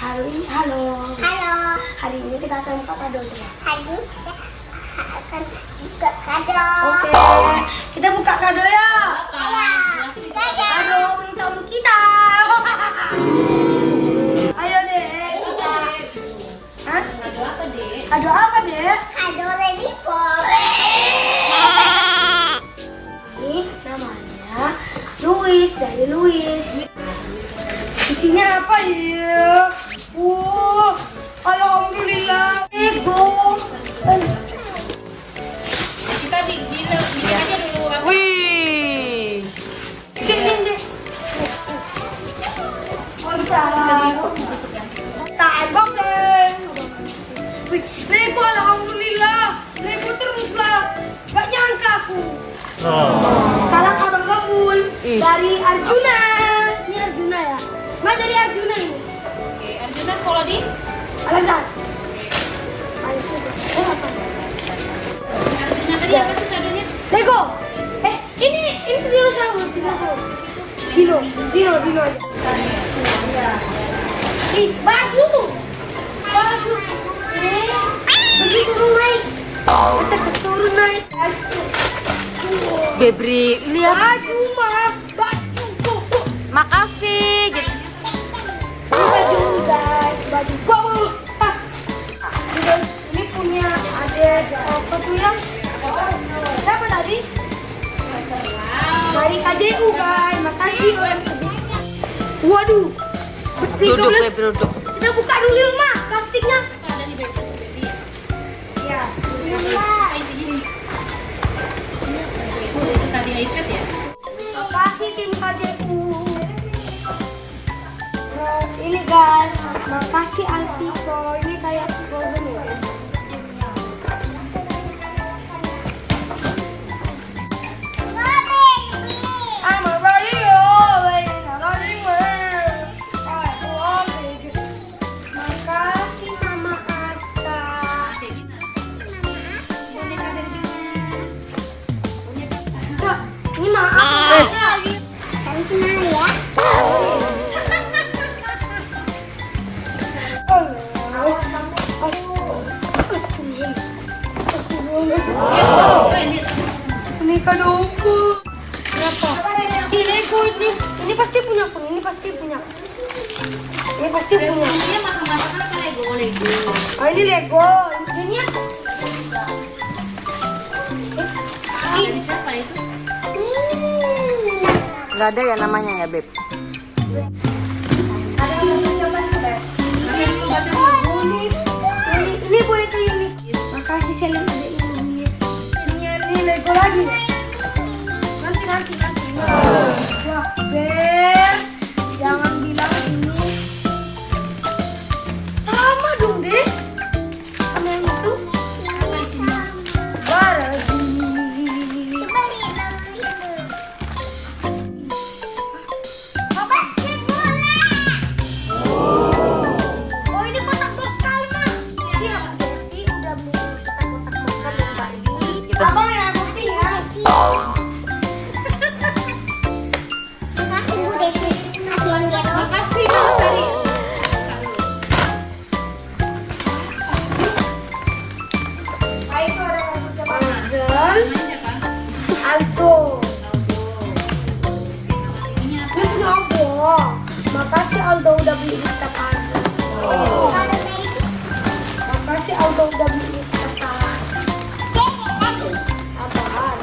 Halo. Halo. Hari ini kita akan buka kado ya. Hari ini kita akan buka kado. Oke, kita buka kado ya. Ayo, kado. Kado ulang tahun kita. Ayo deh. Hah? Kado apa, Dek? Kado apa deh? Kado lollipop. Ini namanya Louis, dari Louis. Isinya apa ya? Alhamdulillah. Lego. Kita bikin aja dulu apa? Wih, Ini deh. Tak unboxing. Wih, Lego alhamdulillah. Lego terus lah. Gak nyangka aku. Sekarang abang gabul Ih. dari Arjuna. Ini Arjuna ya. Mas dari Arjuna ini. Oke, Arjuna sekolah di Alasan. Arjuna tadi apa sih kadonya? Lego. Ini dinosaurus. Dino aja. Ih, baju. Baju turun naik. Kita turun naik. Gebri, lihat. Baju mah, baju. Makasih. Gitu. Baju guys, baju. Wow. Ini punya adik apa tuh yang? Siapa tadi? Dari KJU guys, makasih orang KJU. Waduh, Duduk, 13. Beb, duduk. Kita buka dulu yuk mak, plastiknya. Ada di baby. Ya. Itu tadi iPad ya? Makasih tim KJU. Ini guys, makasih Alfito. Ini kayak frozen ya guys. I'm a radio, makasih Mama Aska. Kayak gini. Kak, ini maaf. Cari kenal ya. Ini kadoku. Berapa? Ini Lego ini. Ini pasti punya aku. Ini pasti punya. Ini pasti punya. Dia masak-masakan apa Lego? Oh ini Lego. Ini apa? Dari siapa itu? Nggak ada ya namanya ya, Beb? Ada yang mau coba itu, Beb? Ini boleh tuh ini. Makasih Selin ada ini. Ini Lego lagi. Nanti. Wah, Beb. Jangan bilang ini. Sama dong, deh. Sama yang itu. Apa isinya? Barbie. Coba lihat dulu. Papa, lihat bola. Oh ini kotak bekal mah. Siap Desi udah beli kotak-kotak bekal yang Barbie. Kita- Abang yang unboxing ya. Makasih Bu Desi. Kasih yang gelo. Makasih Bang Sari. Ayo ada yang mau coba puzzle. Namanya siapa? Aldo. Ininya apa? Ini punya aku. Makasih Aldo udah beli kita puzzle. Kalau baby, Makasih Aldo udah beli kita tas. lagi. Apaan?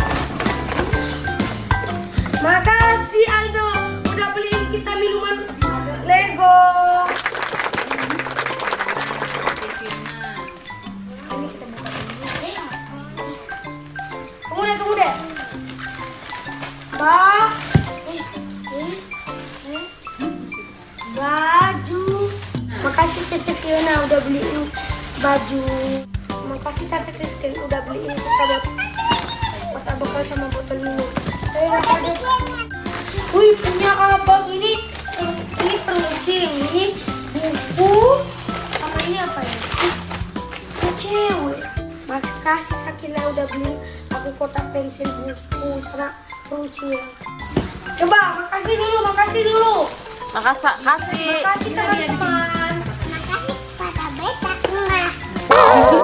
Makasih Aldo udah beliin kita minuman Lego. Ini kita buka dulu. Tunggu deh. Baju. Makasih Tete Fiona udah beliin baju. Makasih Tante Christine udah beliin kita kotak bekal sama botol minum. Wih, punya abang ini peluncing, ini buku, sama ini apa ya? Ini cewek. Makasih Sakila udah beli aku kotak pensil buku sama peluncing. Coba makasih dulu. Makasih. Makasih teman-teman. Wow.